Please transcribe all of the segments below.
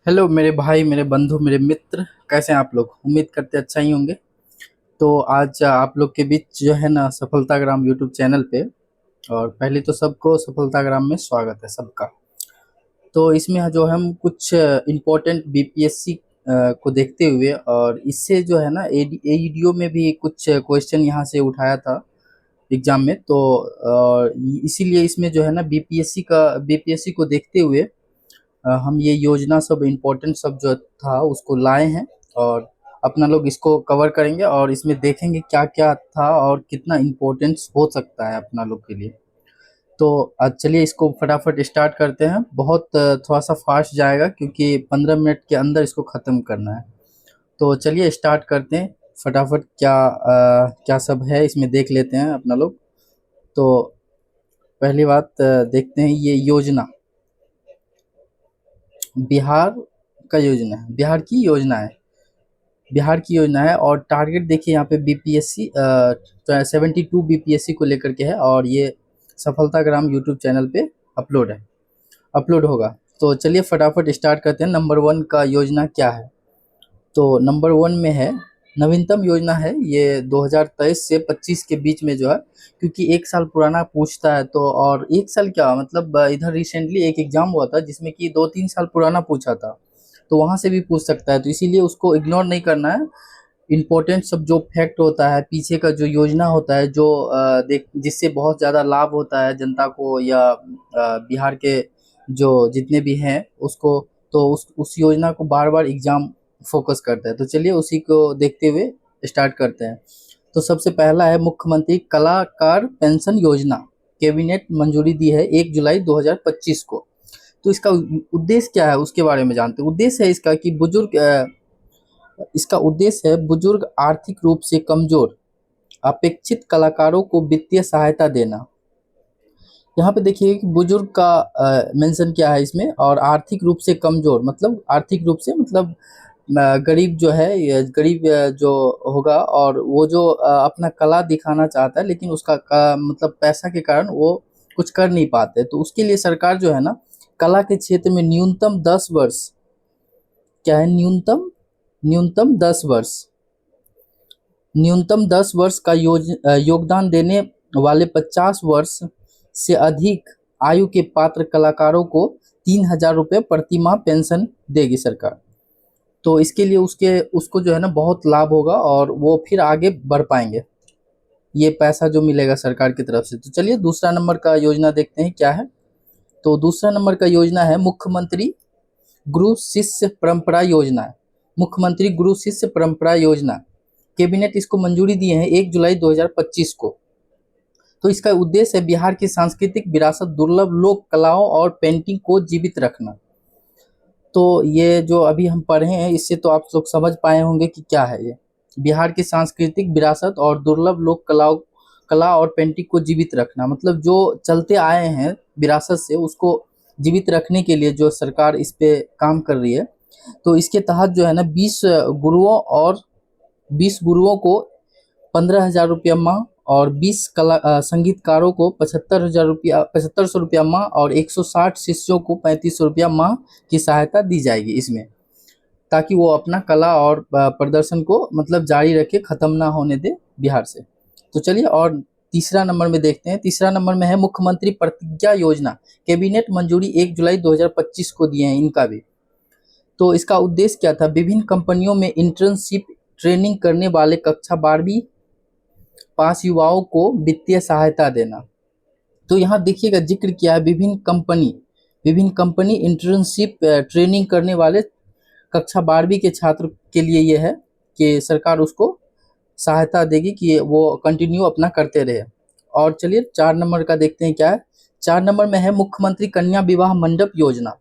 Hello मेरे भाई, मेरे बंधु, मेरे मित्र, कैसे हैं आप लोग? उम्मीद करते अच्छा ही होंगे। तो आज आप लोग के बीच जो है ना, सफलताग्राम यूट्यूब चैनल पे। और पहले तो सबको सफलताग्राम में स्वागत है सबका। तो इसमें जो हम कुछ इम्पोर्टेंट बीपीएससी को देखते हुए, और इससे जो है ना एईडीओ में भी कुछ क्वेश्चन यहाँ से उठाया था एग्जाम में। तो इसीलिए इसमें जो है ना बीपीएससी को देखते हुए हम ये योजना सब इम्पोर्टेंट सब जो था उसको लाए हैं। और अपना लोग इसको कवर करेंगे और इसमें देखेंगे क्या क्या था और कितना इम्पोर्टेंस हो सकता है अपना लोग के लिए। तो चलिए इसको फटाफट स्टार्ट करते हैं। बहुत थोड़ा सा फास्ट जाएगा क्योंकि 15 मिनट के अंदर इसको ख़त्म करना है। तो चलिए स्टार्ट करते हैं फटाफट। क्या सब है इसमें देख लेते हैं अपना लोग। तो पहली बात देखते हैं, ये योजना बिहार का योजना है, बिहार की योजना है। और टारगेट देखिए यहाँ पे बीपीएससी 72 बीपीएससी को लेकर के है। और ये सफलताग्राम यूट्यूब चैनल पे अपलोड होगा। तो चलिए फटाफट स्टार्ट करते हैं। नंबर वन का योजना क्या है? तो नंबर वन में है, नवीनतम योजना है ये 2023 से 25 के बीच में जो है। क्योंकि एक साल पुराना पूछता है तो, और एक साल क्या मतलब, इधर रिसेंटली एक एग्जाम हुआ था जिसमें कि 2-3 साल पुराना पूछा था। तो वहाँ से भी पूछ सकता है, तो इसीलिए उसको इग्नोर नहीं करना है। इम्पोर्टेंट सब जो फैक्ट होता है, पीछे का जो योजना होता है, जो देख जिससे बहुत ज़्यादा लाभ होता है जनता को या बिहार के जो जितने भी हैं उसको। तो उस योजना को बार बार एग्जाम फोकस करता है। तो चलिए उसी को देखते हुए स्टार्ट करते हैं। तो सबसे पहला है मुख्यमंत्री कलाकार पेंशन योजना। कैबिनेट मंजूरी दी है 1 जुलाई 2025 को। तो इसका उद्देश्य क्या है उसके बारे में जानते हैं। उद्देश्य है इसका उद्देश्य है बुजुर्ग, आर्थिक रूप से कमजोर, अपेक्षित कलाकारों को वित्तीय सहायता देना। यहाँ पे देखिए कि बुजुर्ग का मेंशन किया है इसमें, और आर्थिक रूप से कमजोर मतलब आर्थिक रूप से मतलब गरीब जो है, ये गरीब जो होगा, और वो जो अपना कला दिखाना चाहता है लेकिन उसका मतलब पैसा के कारण वो कुछ कर नहीं पाते। तो उसके लिए सरकार जो है ना, कला के क्षेत्र में न्यूनतम 10 वर्ष, क्या है न्यूनतम 10 वर्ष, का योगदान देने वाले 50 वर्ष से अधिक आयु के पात्र कलाकारों को 3,000 रुपये प्रति माह पेंशन देगी सरकार। तो इसके लिए उसको जो है ना बहुत लाभ होगा और वो फिर आगे बढ़ पाएंगे, ये पैसा जो मिलेगा सरकार की तरफ से। तो चलिए दूसरा नंबर का योजना देखते हैं क्या है। तो दूसरा नंबर का योजना है मुख्यमंत्री गुरु शिष्य परंपरा योजना। मुख्यमंत्री गुरु शिष्य परंपरा योजना, कैबिनेट इसको मंजूरी दिए हैं 1 जुलाई 2025 को। तो इसका उद्देश्य है बिहार की सांस्कृतिक विरासत, दुर्लभ लोक कलाओं और पेंटिंग को जीवित रखना। तो ये जो अभी हम पढ़े हैं इससे तो आप लोग समझ पाए होंगे कि क्या है ये। बिहार की सांस्कृतिक विरासत और दुर्लभ लोक कला और पेंटिंग को जीवित रखना, मतलब जो चलते आए हैं विरासत से उसको जीवित रखने के लिए जो सरकार इस पे काम कर रही है। तो इसके तहत जो है ना 20 गुरुओं को 15,000 रुपया माह, और 20 संगीतकारों को 75,000 रुपया माह, और 160 शिष्यों को 3500 रुपया माह की सहायता दी जाएगी इसमें, ताकि वो अपना कला और प्रदर्शन को मतलब जारी रखे, ख़त्म ना होने दे बिहार से। तो चलिए और तीसरा नंबर में देखते हैं। तीसरा नंबर में है मुख्यमंत्री प्रतिज्ञा योजना। कैबिनेट मंजूरी 1 जुलाई 2025 को दिए हैं इनका भी। तो इसका उद्देश्य क्या था? विभिन्न कंपनियों में इंटर्नशिप ट्रेनिंग करने वाले कक्षा 12वीं पास युवाओं को वित्तीय सहायता देना। तो यहाँ देखिएगा जिक्र किया है विभिन्न कंपनी इंटर्नशिप ट्रेनिंग करने वाले कक्षा 12वीं के छात्र के लिए ये है कि सरकार उसको सहायता देगी कि वो कंटिन्यू अपना करते रहे। और चलिए 4 नंबर का देखते हैं क्या है। 4 नंबर में है मुख्यमंत्री कन्या विवाह मंडप योजना।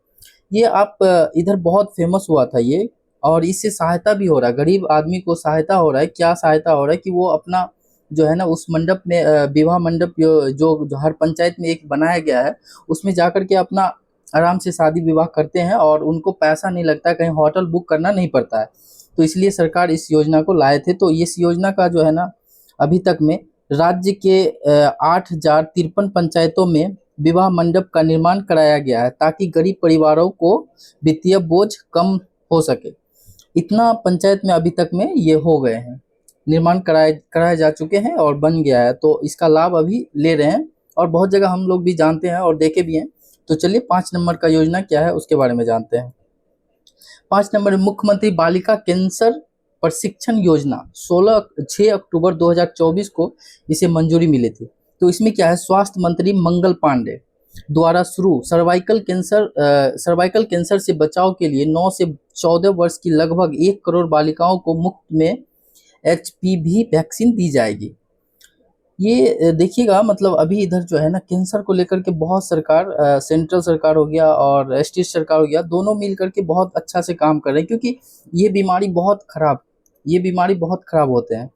ये आप इधर बहुत फेमस हुआ था ये, और इससे सहायता भी हो रहा है, गरीब आदमी को सहायता हो रहा है। क्या सहायता हो रहा है कि वो अपना जो है ना उस मंडप में विवाह मंडप जो हर पंचायत में एक बनाया गया है, उसमें जाकर के अपना आराम से शादी विवाह करते हैं और उनको पैसा नहीं लगता, कहीं होटल बुक करना नहीं पड़ता है। तो इसलिए सरकार इस योजना को लाए थे। तो इस योजना का जो है ना अभी तक में राज्य के 8,053 पंचायतों में विवाह मंडप का निर्माण कराया गया है ताकि गरीब परिवारों को वित्तीय बोझ कम हो सके। इतना पंचायत में अभी तक में ये हो गए हैं, निर्माण कराए कराए जा चुके हैं और बन गया है, तो इसका लाभ अभी ले रहे हैं और बहुत जगह हम लोग भी जानते हैं और देखे भी हैं। तो चलिए 5 नंबर का योजना क्या है उसके बारे में जानते हैं। 5 नंबर मुख्यमंत्री बालिका कैंसर प्रशिक्षण योजना 6 अक्टूबर 2024 को इसे मंजूरी मिली थी। तो इसमें क्या है, स्वास्थ्य मंत्री मंगल पांडे द्वारा शुरू सर्वाइकल कैंसर से बचाव के लिए 9 से 14 वर्ष की लगभग 1 करोड़ बालिकाओं को मुफ्त में HPV वैक्सीन दी जाएगी। ये देखिएगा, मतलब अभी इधर जो है ना कैंसर को लेकर के बहुत सरकार, सेंट्रल सरकार हो गया और स्टेट सरकार हो गया, दोनों मिल करके बहुत अच्छा से काम कर रहे हैं, क्योंकि ये बीमारी बहुत खराब होते हैं।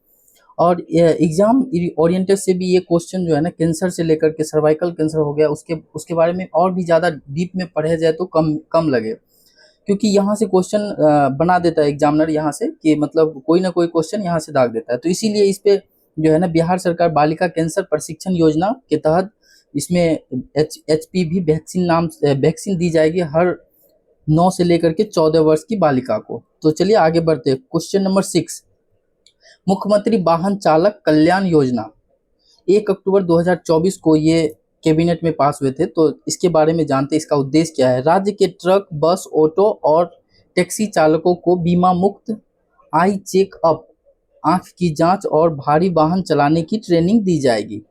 और एग्जाम ओरिएंटेड से भी ये क्वेश्चन जो है ना कैंसर से लेकर के सर्वाइकल कैंसर हो गया उसके बारे में और भी ज़्यादा डीप में पढ़े जाए तो कम कम लगे, क्योंकि यहाँ से क्वेश्चन बना देता है एग्जामिनर, यहाँ से कि मतलब कोई ना कोई क्वेश्चन यहाँ से दाग देता है। तो इसीलिए इस पे जो है ना बिहार सरकार बालिका कैंसर प्रशिक्षण योजना के तहत इसमें HPV वैक्सीन दी जाएगी हर 9 से लेकर के 14 वर्ष की बालिका को। तो चलिए आगे बढ़ते हैं। क्वेश्चन नंबर 6, मुख्यमंत्री वाहन चालक कल्याण योजना 1 अक्टूबर 2024 को ये कैबिनेट में पास हुए थे। तो इसके बारे में जानते हैं, इसका उद्देश्य क्या है। राज्य के ट्रक, बस, ऑटो और टैक्सी चालकों को बीमा मुक्त आई चेकअप, आंख की जांच और भारी वाहन चलाने की ट्रेनिंग दी जाएगी।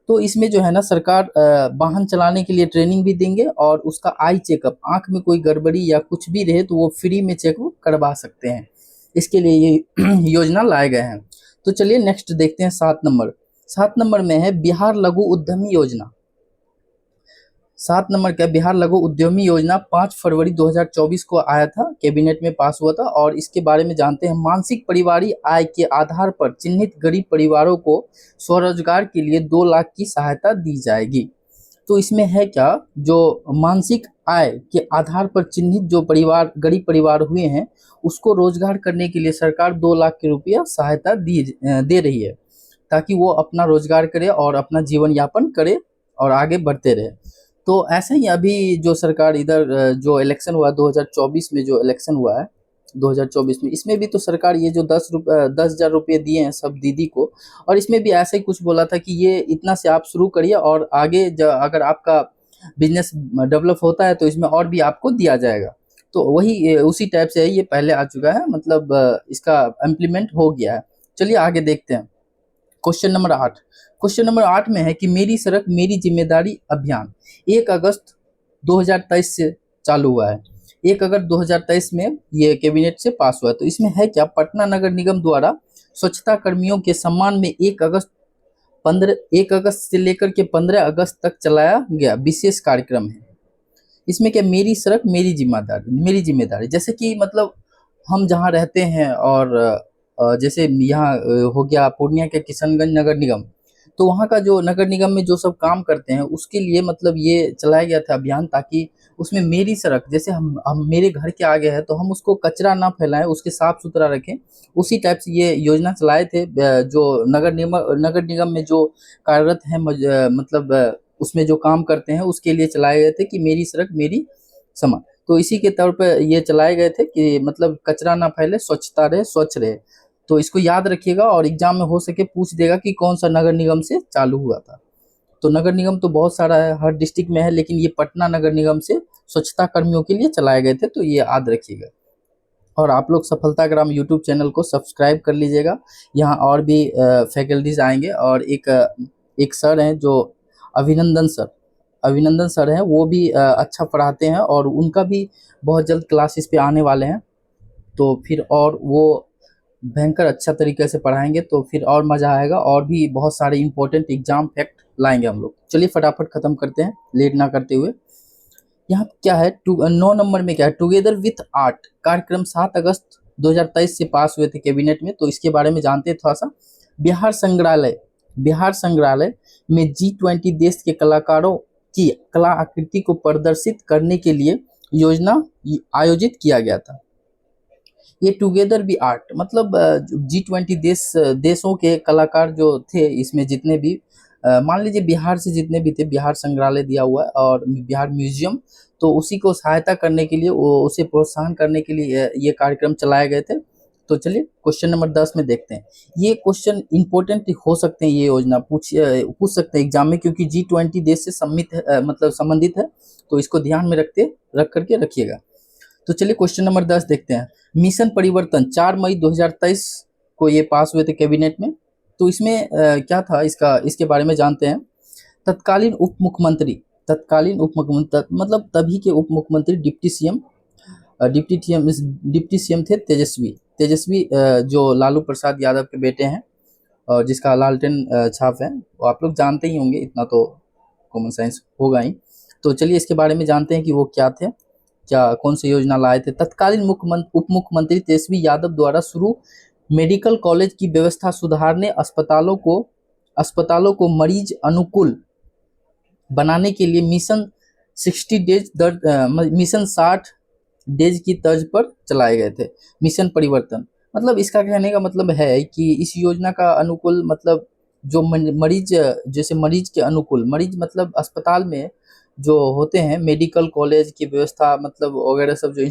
तो इसमें जो है ना सरकार वाहन चलाने के लिए ट्रेनिंग भी देंगे और उसका आई चेकअप, आंख में कोई गड़बड़ी या कुछ भी रहे तो वो फ्री में चेकअप करवा सकते हैं। इसके लिए ये योजना लाए गए हैं। तो चलिए नेक्स्ट देखते हैं 7 नंबर। 7 नंबर में है बिहार लघु उद्यमी योजना। 7 नंबर का बिहार लघु उद्यमी योजना 5 फरवरी 2024 को आया था, कैबिनेट में पास हुआ था और इसके बारे में जानते हैं। मासिक परिवारीय आय के आधार पर चिन्हित गरीब परिवारों को स्वरोजगार के लिए 2 लाख की सहायता दी जाएगी। तो इसमें है क्या, जो मासिक आय के आधार पर चिन्हित जो गरीब परिवार हुए हैं उसको रोजगार करने के लिए सरकार 2 लाख के रुपया सहायता दे रही है, ताकि वो अपना रोजगार करे और अपना जीवन यापन करे और आगे बढ़ते रहे। तो ऐसा ही अभी जो सरकार इधर जो इलेक्शन हुआ 2024 में, जो इलेक्शन हुआ है 2024 में, इसमें भी तो सरकार ये जो 10,000 रुपये दिए हैं सब दीदी को, और इसमें भी ऐसा ही कुछ बोला था कि ये इतना से आप शुरू करिए और आगे अगर आपका बिजनेस डेवलप होता है तो इसमें और भी आपको दिया जाएगा। तो वही उसी टाइप से है, ये पहले आ चुका है, मतलब इसका इम्प्लीमेंट हो गया है। चलिए आगे देखते हैं। Question number 8। क्वेश्चन नंबर 8 में है कि मेरी सड़क मेरी जिम्मेदारी अभियान 1 अगस्त 2023 से चालू हुआ है। 1 अगस्त 2023 में ये कैबिनेट से पास हुआ है। तो इसमें है क्या, पटना नगर निगम द्वारा स्वच्छता कर्मियों के सम्मान में 1 अगस्त से लेकर के 15 अगस्त तक चलाया गया विशेष कार्यक्रम है। इसमें क्या, मेरी सड़क मेरी जिम्मेदारी, जैसे कि मतलब हम जहाँ रहते हैं और जैसे यहाँ हो गया पूर्णिया के किशनगंज नगर निगम, तो वहाँ का जो नगर निगम में जो सब काम करते हैं उसके लिए मतलब ये चलाया गया था अभियान, ताकि उसमें मेरी सड़क, जैसे हम मेरे घर के आगे है तो हम उसको कचरा ना फैलाएं, उसके साफ सुथरा रखें, उसी टाइप से ये योजना चलाए थे। जो नगर निगम में जो कार्यरत हैं, मतलब उसमें जो काम करते हैं उसके लिए चलाए गए थे कि मेरी सड़क मेरी समाज। तो इसी के तौर पर ये चलाए गए थे कि मतलब कचरा ना फैले, स्वच्छता रहे, स्वच्छ रहे। तो इसको याद रखिएगा और एग्जाम में हो सके पूछ देगा कि कौन सा नगर निगम से चालू हुआ था। तो नगर निगम तो बहुत सारा है, हर डिस्ट्रिक्ट में है, लेकिन ये पटना नगर निगम से स्वच्छता कर्मियों के लिए चलाए गए थे, तो ये याद रखिएगा। और आप लोग सफलताग्राम यूट्यूब चैनल को सब्सक्राइब कर लीजिएगा, यहाँ और भी फैकल्टीज आएंगे। और एक सर हैं जो अभिनंदन सर हैं, वो भी अच्छा पढ़ाते हैं और उनका भी बहुत जल्द क्लासेस पे आने वाले हैं। तो फिर और वो भयंकर अच्छा तरीके से पढ़ाएंगे, तो फिर और मज़ा आएगा और भी बहुत सारे इंपॉर्टेंट एग्जाम फैक्ट लाएंगे हम लोग। चलिए फटाफट ख़त्म करते हैं लेट ना करते हुए। यहाँ क्या है, 9 नंबर में क्या है, टुगेदर विथ आर्ट कार्यक्रम 7 अगस्त 2023 से पास हुए थे कैबिनेट में। तो इसके बारे में जानते हैं थोड़ा सा। बिहार संग्रहालय में G20 देश के कलाकारों की कला आकृति को प्रदर्शित करने के लिए योजना आयोजित किया गया था। ये टुगेदर भी आर्ट मतलब G20 देशों के कलाकार जो थे, इसमें जितने भी मान लीजिए बिहार से जितने भी थे, बिहार संग्रहालय दिया हुआ है और बिहार म्यूजियम, तो उसी को सहायता करने के लिए, उसे प्रोत्साहन करने के लिए ये कार्यक्रम चलाए गए थे। तो चलिए क्वेश्चन नंबर 10 में देखते हैं। ये क्वेश्चन इंपॉर्टेंट हो सकते हैं, ये योजना पूछ सकते हैं एग्जाम में, क्योंकि G20 देश से मतलब संबंधित है, तो इसको ध्यान में रख करके रखिएगा। तो चलिए क्वेश्चन नंबर 10 देखते हैं। मिशन परिवर्तन 4 मई 2023 को ये पास हुए थे कैबिनेट में। तो इसमें क्या था, इसके बारे में जानते हैं। तत्कालीन उप मुख्यमंत्री मतलब तभी के उप मुख्यमंत्री डिप्टी सीएम थे तेजस्वी जो लालू प्रसाद यादव के बेटे हैं, और जिसका लालटेन छाप है, वो आप लोग जानते ही होंगे, इतना तो कॉमन सेंस होगा ही। तो चलिए इसके बारे में जानते हैं कि वो क्या थे, कौन सी योजना लाए थे। तत्कालीन उप मुख्यमंत्री तेजस्वी यादव द्वारा शुरू मेडिकल कॉलेज की व्यवस्था सुधारने, अस्पतालों को मरीज अनुकूल बनाने के लिए मिशन 60 डेज की तर्ज पर चलाए गए थे। मिशन परिवर्तन मतलब इसका कहने का मतलब है कि इस योजना का अनुकूल मतलब जो मरीज, जैसे मरीज के अनुकूल, मरीज मतलब अस्पताल में जो होते हैं, मेडिकल कॉलेज की व्यवस्था मतलब वगैरह सब, जो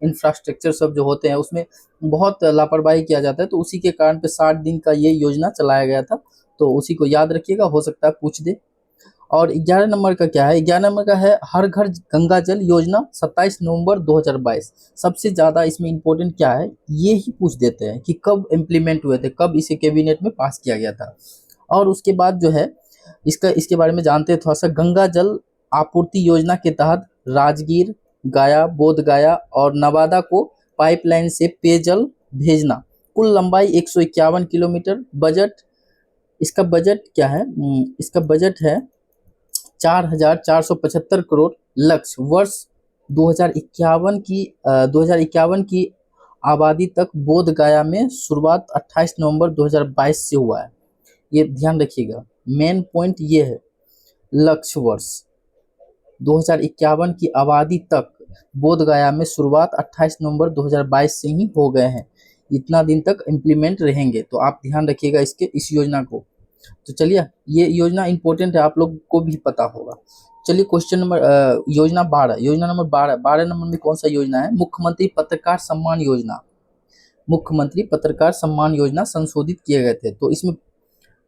इंफ्रास्ट्रक्चर सब जो होते हैं, उसमें बहुत लापरवाही किया जाता है। तो उसी के कारण पे 60 दिन का ये योजना चलाया गया था। तो उसी को याद रखिएगा, हो सकता है पूछ दे। और 11 नंबर का क्या है, 11 नंबर का है हर घर गंगा जल योजना 27 नवंबर 2022। सबसे ज़्यादा इसमें इम्पोर्टेंट क्या है, ये ही पूछ देते हैं कि कब इम्प्लीमेंट हुए थे, कब इसे कैबिनेट में पास किया गया था। और उसके बाद जो है इसके बारे में जानते हैं थोड़ा सा। गंगा जल आपूर्ति योजना के तहत राजगीर, गया, बोध गया और नवादा को पाइपलाइन से पेयजल भेजना। कुल लंबाई 151 किलोमीटर। इसका बजट क्या है, इसका बजट है 4,475 करोड़। लक्ष्य वर्ष 2051 की आबादी तक बोध गया में शुरुआत 28 नवंबर 2022 से हुआ है। ये ध्यान रखिएगा, मेन पॉइंट ये है। लक्ष्य वर्ष 2051 की आबादी तक बोध गया में शुरुआत 28 नवंबर 2022 से ही हो गए हैं। इतना दिन तक इम्प्लीमेंट रहेंगे, तो आप ध्यान रखिएगा इस योजना को। तो चलिए, ये योजना इंपॉर्टेंट है, आप लोग को भी पता होगा। चलिए क्वेश्चन नंबर योजना नंबर 12 नंबर में कौन सा योजना है, मुख्यमंत्री पत्रकार सम्मान योजना संशोधित किए गए थे। तो इसमें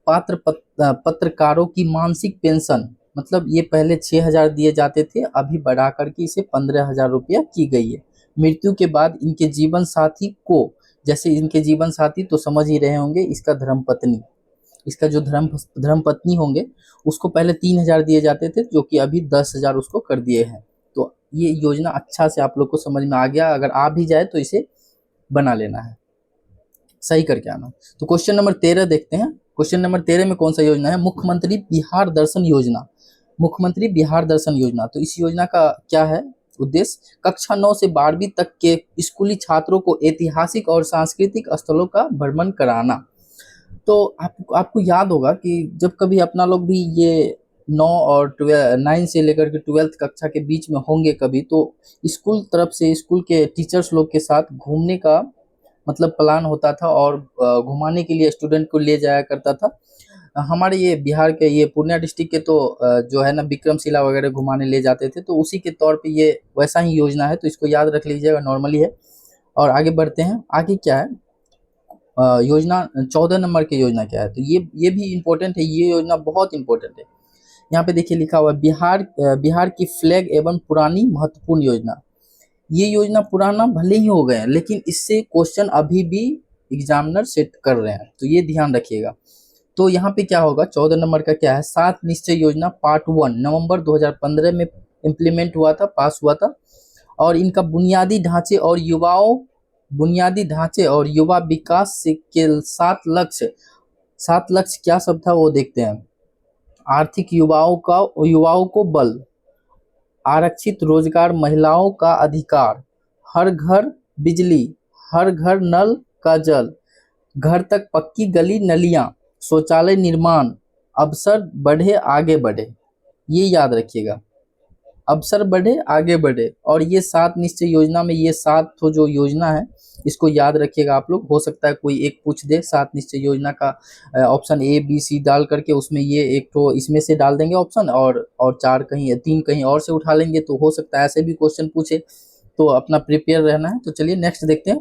पात्र पत्रकारों की मानसिक पेंशन, मतलब ये पहले 6,000 दिए जाते थे, अभी बढ़ा करके इसे 15,000 रुपया की गई है। मृत्यु के बाद इनके जीवन साथी को, जैसे इनके जीवन साथी तो समझ ही रहे होंगे, इसका जो धर्मपत्नी होंगे, उसको पहले 3,000 दिए जाते थे, जो कि अभी 10,000 उसको कर दिए हैं। तो ये योजना अच्छा से आप लोग को समझ में आ गया, अगर आ भी जाए तो इसे बना लेना है, सही करके आना। तो क्वेश्चन नंबर 13 देखते हैं। क्वेश्चन नंबर 13 में कौन सा योजना है, मुख्यमंत्री बिहार दर्शन योजना। तो इस योजना का क्या है उद्देश्य, कक्षा 9 से 12वीं तक के स्कूली छात्रों को ऐतिहासिक और सांस्कृतिक स्थलों का भ्रमण कराना। तो आपको याद होगा कि जब कभी अपना लोग भी ये 9 से लेकर के 12th कक्षा के बीच में होंगे कभी, तो स्कूल तरफ से, स्कूल के टीचर्स लोग के साथ घूमने का मतलब प्लान होता था, और घुमाने के लिए स्टूडेंट को ले जाया करता था। हमारे ये बिहार के, ये पूर्णिया डिस्ट्रिक्ट के तो जो है ना, विक्रमशिला वगैरह घुमाने ले जाते थे। तो उसी के तौर पे ये वैसा ही योजना है, तो इसको याद रख लीजिएगा, नॉर्मली है। और आगे बढ़ते हैं, आगे क्या है, योजना 14 नंबर की योजना क्या है, तो ये भी इम्पोर्टेंट है, ये योजना बहुत इम्पोर्टेंट है। यहाँ पे देखिए लिखा हुआ है बिहार की फ्लैग एवं पुरानी महत्वपूर्ण योजना। ये योजना पुराना भले ही हो गए हैं, लेकिन इससे क्वेश्चन अभी भी एग्जामिनर सेट कर रहे हैं, तो ये ध्यान रखिएगा। तो यहाँ पे क्या होगा, 14 नंबर का क्या है, 7 निश्चय योजना पार्ट 1 नवंबर 2015 में इम्प्लीमेंट हुआ था, पास हुआ था। और इनका बुनियादी ढांचे और युवा विकास से के 7 लक्ष्य क्या सब था वो देखते हैं। आर्थिक युवाओं को बल, आरक्षित रोजगार, महिलाओं का अधिकार, हर घर बिजली, हर घर नल का जल, घर तक पक्की गली नलियां, शौचालय निर्माण, अवसर बढ़े आगे बढ़े। ये याद रखिएगा, अवसर बढ़े आगे बढ़े। और ये 7 निश्चय योजना में ये 7 जो योजना है, इसको याद रखिएगा आप लोग। हो सकता है कोई एक पूछ दे 7 निश्चय योजना का ऑप्शन ए बी सी डाल करके, उसमें ये एक तो इसमें से डाल देंगे ऑप्शन, और 4 कहीं 3 कहीं और से उठा लेंगे, तो हो सकता है ऐसे भी क्वेश्चन पूछे, तो अपना प्रिपेयर रहना है। तो चलिए नेक्स्ट देखते हैं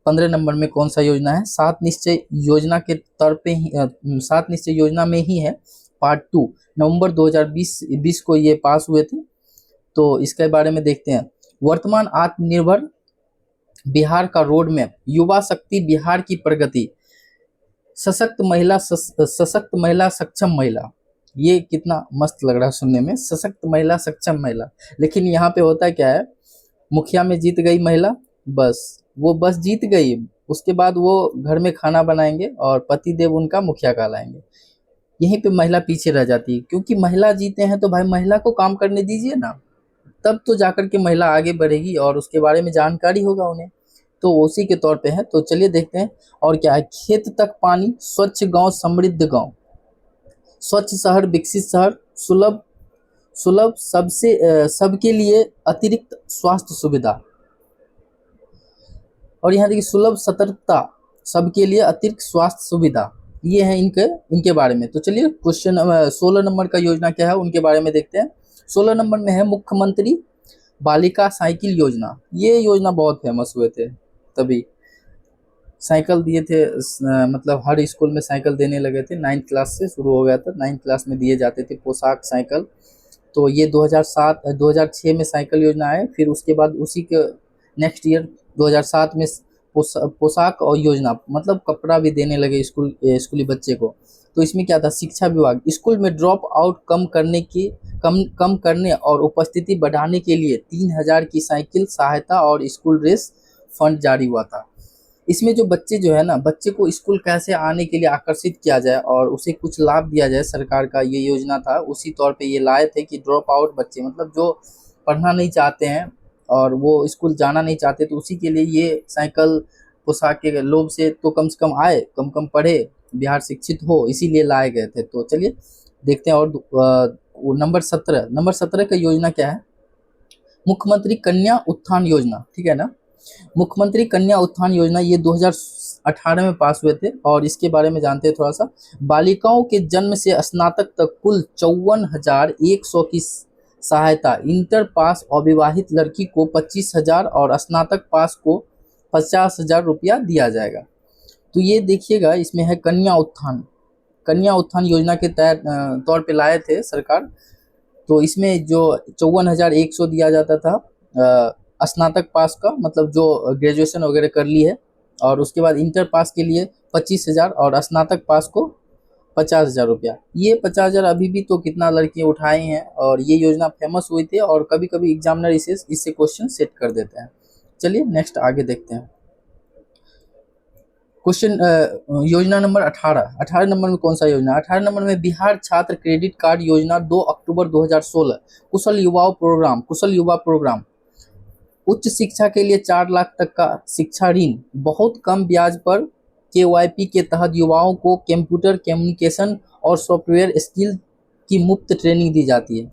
15 नंबर में कौन सा योजना है। 7 निश्चय योजना के तौर पे ही 7 निश्चय योजना में ही है पार्ट 2, नवंबर 2020 को ये पास हुए थे। तो इसके बारे में देखते हैं। वर्तमान आत्मनिर्भर बिहार का रोड मैप, युवा शक्ति बिहार की प्रगति, सशक्त महिला सशक्त महिला सक्षम महिला। ये कितना मस्त लग रहा है सुनने में, सशक्त महिला सक्षम महिला। लेकिन यहाँ पे होता क्या है, मुखिया में जीत गई महिला, बस जीत गई, उसके बाद वो घर में खाना बनाएंगे और पति देव उनका मुखिया कहलाएंगे। यहीं पे महिला पीछे रह जाती है, क्योंकि महिला जीते हैं तो भाई महिला को काम करने दीजिए ना, तब तो जाकर के महिला आगे बढ़ेगी और उसके बारे में जानकारी होगा उन्हें। तो उसी के तौर पे है। तो चलिए देखते हैं और क्या है। खेत तक पानी, स्वच्छ गांव समृद्ध गांव, स्वच्छ शहर विकसित शहर, सुलभ सुलभ सबके लिए अतिरिक्त स्वास्थ्य सुविधा, और यहाँ देखिए सुलभ सतर्कता, सबके लिए अतिरिक्त स्वास्थ्य सुविधा। ये है इनके बारे में। तो चलिए क्वेश्चन 16 नंबर का योजना क्या है उनके बारे में देखते हैं। 16 नंबर में है मुख्यमंत्री बालिका साइकिल योजना। ये योजना बहुत फेमस हुए थे, तभी साइकिल दिए थे, मतलब हर स्कूल में साइकिल देने लगे थे। 9th क्लास से शुरू हो गया था, 9th क्लास में दिए जाते थे पोशाक साइकिल। तो ये 2006 में साइकिल योजना है। फिर उसके बाद उसी के नेक्स्ट ईयर 2007 में पोशाक और योजना, मतलब कपड़ा भी देने लगे स्कूली बच्चे को। तो इसमें क्या था, शिक्षा विभाग स्कूल में ड्रॉप आउट कम करने और उपस्थिति बढ़ाने के लिए 3000 की साइकिल सहायता और स्कूल ड्रेस फंड जारी हुआ था। इसमें जो बच्चे जो है ना, बच्चे को स्कूल कैसे आने के लिए आकर्षित किया जाए और उसे कुछ लाभ दिया जाए, सरकार का ये योजना था। उसी तौर पे ये लाए थे कि ड्रॉप आउट बच्चे, मतलब जो पढ़ना नहीं चाहते हैं और वो स्कूल जाना नहीं चाहते, तो उसी के लिए ये साइकिल पोशाक के लोभ से तो कम से कम आए, कम पढ़े, बिहार शिक्षित हो, इसीलिए लाए गए थे। तो चलिए देखते हैं। और नंबर 17 का योजना क्या है, मुख्यमंत्री कन्या उत्थान योजना, ठीक है ना। मुख्यमंत्री कन्या उत्थान योजना ये 2018 में पास हुए थे, और इसके बारे में जानते हैं थोड़ा सा। बालिकाओं के जन्म से स्नातक तक कुल 54,100 की सहायता, इंटर पास अविवाहित लड़की को 25,000 और स्नातक पास को 50,000 रुपया दिया जाएगा। तो ये देखिएगा, इसमें है कन्या उत्थान योजना के तौर पे लाए थे सरकार। तो इसमें जो 54,100 दिया जाता था स्नातक पास का, मतलब जो ग्रेजुएशन वगैरह कर ली है, और उसके बाद इंटर पास के लिए 25,000 और स्नातक पास को 50,000 रुपया। ये 50,000 अभी भी तो कितना लड़कियां उठाई हैं, और ये योजना फेमस हुई थी, और कभी कभी एग्जामिनर इससे क्वेश्चन सेट कर देते हैं। चलिए नेक्स्ट आगे देखते हैं। क्वेश्चन योजना नंबर 18 नंबर में कौन सा योजना, 18 नंबर में बिहार छात्र क्रेडिट कार्ड योजना 2 अक्टूबर 2016, कुशल युवा प्रोग्राम, उच्च शिक्षा के लिए 4 लाख तक का शिक्षा ऋण, बहुत कम ब्याज पर KYP के तहत युवाओं को कंप्यूटर कम्युनिकेशन और सॉफ्टवेयर स्किल की मुफ्त ट्रेनिंग दी जाती है।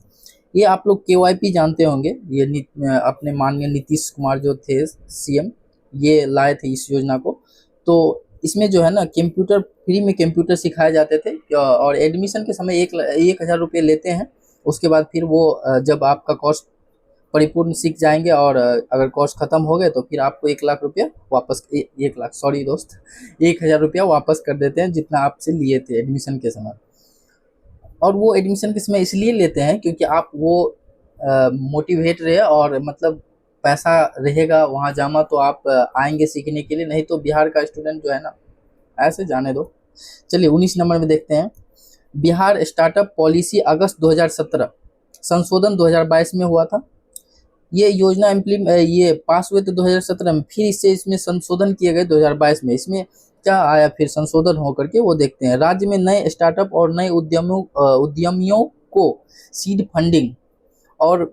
ये आप लोग KYP जानते होंगे, ये अपने माननीय नीतीश कुमार जो थे CM, ये लाए थे इस योजना को। तो इसमें जो है ना, कंप्यूटर फ्री में कंप्यूटर सिखाए जाते थे, और एडमिशन के समय 1,000 रुपये लेते हैं। उसके बाद फिर वो जब आपका कोर्स परिपूर्ण सीख जाएंगे, और अगर कोर्स खत्म हो गए, तो फिर आपको 1,00,000 रुपया वापस 1,00,000 सॉरी दोस्त 1,000 रुपया वापस कर देते हैं, जितना आपसे लिए थे एडमिशन के समय। और वो एडमिशन के समय इसलिए लेते हैं क्योंकि आप वो मोटिवेट रहे, और मतलब पैसा रहेगा वहाँ जमा, तो आप आएंगे सीखने के लिए। नहीं तो बिहार का स्टूडेंट जो है ना, ऐसे जाने दो। चलिए 19 नंबर में देखते हैं। बिहार स्टार्टअप पॉलिसी अगस्त 2017, संशोधन 2022 में हुआ था। ये योजना ये पास हुए थे 2017 में, फिर इसमें संशोधन किए गए 2022 में। इसमें क्या आया फिर संशोधन होकर के, वो देखते हैं। राज्य में नए स्टार्टअप और नए उद्यमियों को सीड फंडिंग और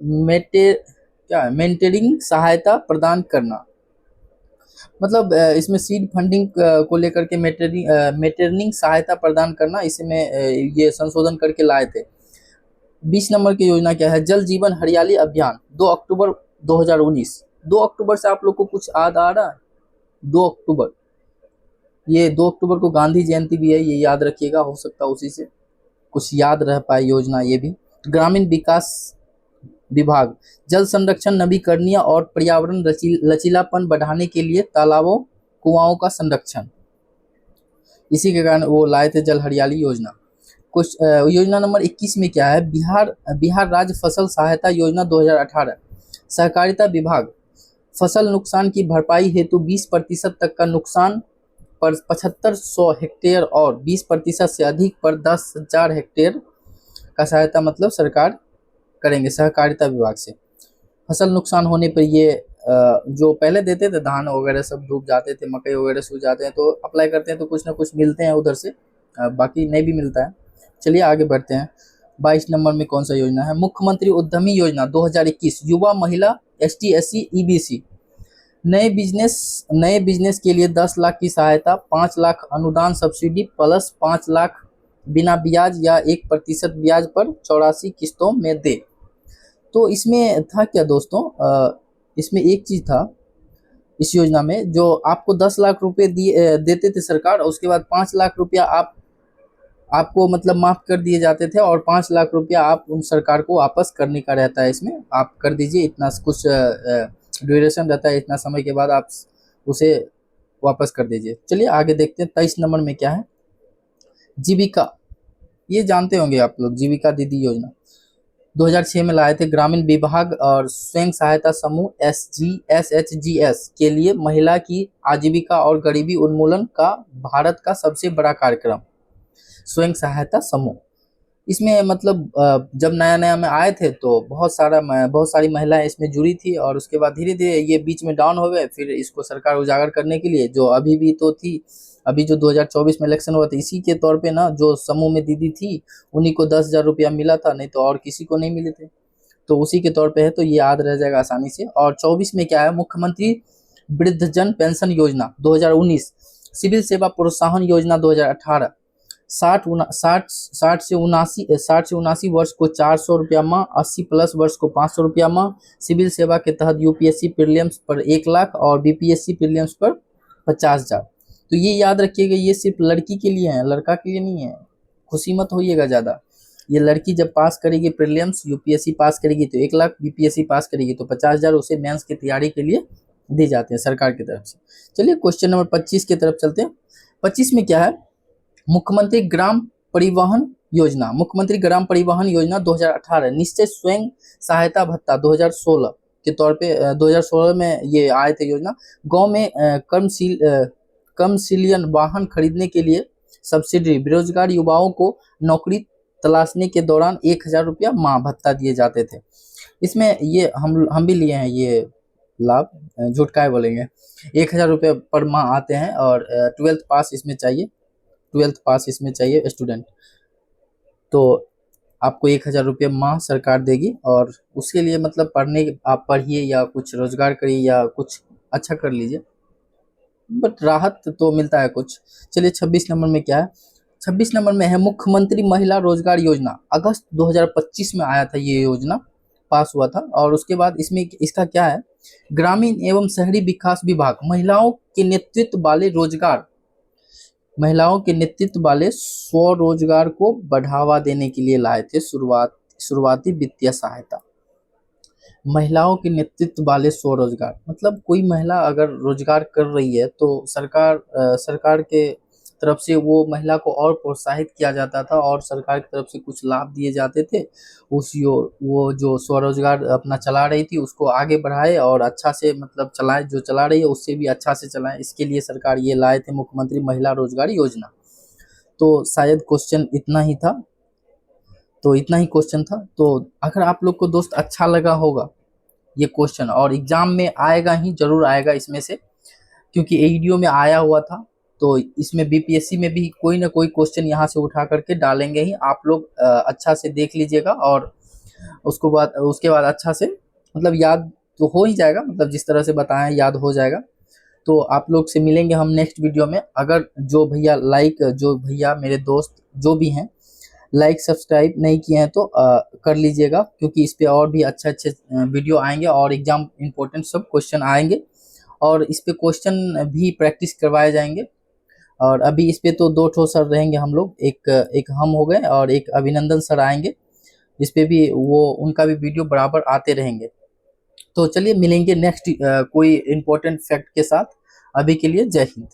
मेंटरिंग सहायता प्रदान करना, मतलब इसमें सीड फंडिंग को लेकर के मेंटरिंग सहायता प्रदान करना, इसमें ये संशोधन करके लाए थे। 20 नंबर की योजना क्या है, जल जीवन हरियाली अभियान 2 अक्टूबर 2019। 2 अक्टूबर से आप लोग को कुछ याद आ रहा है? 2 अक्टूबर, ये 2 अक्टूबर को गांधी जयंती भी है, ये याद रखिएगा, हो सकता है उसी से कुछ याद रह पाए योजना ये भी। ग्रामीण विकास विभाग जल संरक्षण, नवीकरणीय और पर्यावरण लचीलापन बढ़ाने के लिए तालाबों कुआओं का संरक्षण, इसी के कारण वो लाए थे जल हरियाली योजना। कुछ योजना नंबर 21 में क्या है, बिहार राज्य फसल सहायता योजना 2018। सहकारिता विभाग फसल नुकसान की भरपाई हेतु 20% तक का नुकसान पर 7500 हेक्टेयर और 20% से अधिक पर 10,000 हेक्टेयर का सहायता मतलब सरकार करेंगे सहकारिता विभाग से। फसल नुकसान होने पर ये जो पहले देते थे, धान वगैरह सब डूब जाते थे, मकई वगैरह सूख जाते हैं, तो अप्लाई करते हैं तो कुछ ना कुछ मिलते हैं उधर से, बाकी नहीं भी मिलता है। चलिए आगे बढ़ते हैं। 22 नंबर में कौन सा योजना है, मुख्यमंत्री उद्यमी योजना 2021, युवा, महिला, ST SC EBC। नए बिजनेस के लिए 10 लाख की सहायता, 5 लाख अनुदान सब्सिडी प्लस 5 लाख बिना ब्याज या 1% ब्याज पर 84 किस्तों में दे। तो इसमें था क्या दोस्तों, इसमें एक चीज था इस योजना में, जो आपको 10 लाख रुपए देते थे सरकार, और उसके बाद 5 लाख रुपया आपको मतलब माफ कर दिए जाते थे, और 5 लाख रुपया आप उन सरकार को वापस करने का रहता है। इसमें आप कर दीजिए, इतना कुछ ड्यूरेशन रहता है, इतना समय के बाद आप उसे वापस कर दीजिए। चलिए आगे देखते हैं। 23 नंबर में क्या है, जीविका, ये जानते होंगे आप लोग, जीविका दीदी योजना 2006 में लाए थे। ग्रामीण विभाग और स्वयं सहायता समूह SHGS के लिए महिला की आजीविका और गरीबी उन्मूलन का भारत का सबसे बड़ा कार्यक्रम स्वयं सहायता समूह। इसमें मतलब जब नया नया में आए थे तो बहुत सारी महिलाएं इसमें जुड़ी थी, और उसके बाद धीरे धीरे ये बीच में डाउन हो गए। फिर इसको सरकार उजागर करने के लिए, जो अभी भी तो थी, अभी जो 2024 में इलेक्शन हुआ था, इसी के तौर पे ना जो समूह में दीदी थी उन्हीं को 10,000 रुपया मिला था, नहीं तो और किसी को नहीं मिले थे, तो उसी के तौर पे है, तो ये याद रह जाएगा आसानी से। और 24 में क्या है, मुख्यमंत्री वृद्धजन पेंशन योजना 2019, सिविल सेवा प्रोत्साहन योजना 2018, 60 से उनासी वर्ष को 400 रुपया माह, 80 प्लस वर्ष को 500 रुपया माह। सिविल सेवा के तहत UPSC प्रीलिम्स पर 1 लाख और BPSC प्रीलिम्स पर 50,000। तो ये याद रखिएगा, ये सिर्फ लड़की के लिए है, लड़का के लिए नहीं है, खुशी मत होइएगा ज़्यादा। ये लड़की जब पास करेगी प्रीलिम्स, UPSC पास करेगी तो 1 लाख, BPSC पास करेगी तो 50,000 उसे मेंस की तैयारी के लिए दी जाते हैं सरकार की तरफ से। चलिए क्वेश्चन नंबर 25 की तरफ चलते हैं। 25 में क्या है, मुख्यमंत्री ग्राम परिवहन योजना, मुख्यमंत्री ग्राम परिवहन योजना 2018, निश्चय स्वयं सहायता भत्ता 2016 के तौर पे 2016 में ये आए थे योजना। गांव में कमर्शियल वाहन खरीदने के लिए सब्सिडी, बेरोजगार युवाओं को नौकरी तलाशने के दौरान 1,000 रुपया माह भत्ता दिए जाते थे। इसमें ये हम भी लिए हैं ये लाभ, झूठ काहे बोलेंगे। 1,000 रुपये पर माह आते हैं, और 12th पास इसमें चाहिए, 12th पास इसमें चाहिए स्टूडेंट, तो आपको 1,000 रुपये माह सरकार देगी, और उसके लिए मतलब आप पढ़िए या कुछ रोजगार करिए या कुछ अच्छा कर लीजिए, बट राहत तो मिलता है कुछ। चलिए 26 नंबर में क्या है, 26 नंबर में है मुख्यमंत्री महिला रोजगार योजना, अगस्त 2025 में आया था ये योजना, पास हुआ था। और उसके बाद इसका क्या है, ग्रामीण एवं शहरी विकास विभाग महिलाओं के नेतृत्व वाले स्वरोजगार को बढ़ावा देने के लिए लाए थे शुरुआती वित्तीय सहायता। महिलाओं के नेतृत्व वाले स्वरोजगार मतलब कोई महिला अगर रोजगार कर रही है तो सरकार के तरफ से वो महिला को और प्रोत्साहित किया जाता था, और सरकार की तरफ से कुछ लाभ दिए जाते थे। वो जो स्वरोजगार अपना चला रही थी उसको आगे बढ़ाए और अच्छा से मतलब चलाए, जो चला रही है उससे भी अच्छा से चलाए, इसके लिए सरकार ये लाए थे मुख्यमंत्री महिला रोजगार योजना। तो शायद क्वेश्चन इतना ही था, तो अगर आप लोग को दोस्त अच्छा लगा होगा ये क्वेश्चन, और एग्जाम में आएगा ही, जरूर आएगा इसमें से, क्योंकि एईडीओ में आया हुआ था, तो इसमें बीपीएससी में भी कोई ना कोई क्वेश्चन यहाँ से उठा करके डालेंगे ही। आप लोग अच्छा से देख लीजिएगा, और उसके बाद अच्छा से मतलब याद तो हो ही जाएगा, मतलब जिस तरह से बताएं याद हो जाएगा। तो आप लोग से मिलेंगे हम नेक्स्ट वीडियो में। अगर जो भैया मेरे दोस्त जो भी हैं लाइक सब्सक्राइब नहीं किए हैं तो कर लीजिएगा, क्योंकि इस पे और भी अच्छे वीडियो आएंगे और एग्जाम इम्पोर्टेंट सब क्वेश्चन आएंगे। और इस पे क्वेश्चन भी प्रैक्टिस करवाए जाएंगे। और अभी इस पे तो 2 ठो सर रहेंगे हम लोग, एक एक हम हो गए और एक अभिनंदन सर आएंगे। इस पे भी वो उनका भी वीडियो बराबर आते रहेंगे। तो चलिए मिलेंगे नेक्स्ट कोई इम्पोर्टेंट फैक्ट के साथ। अभी के लिए जय हिंद।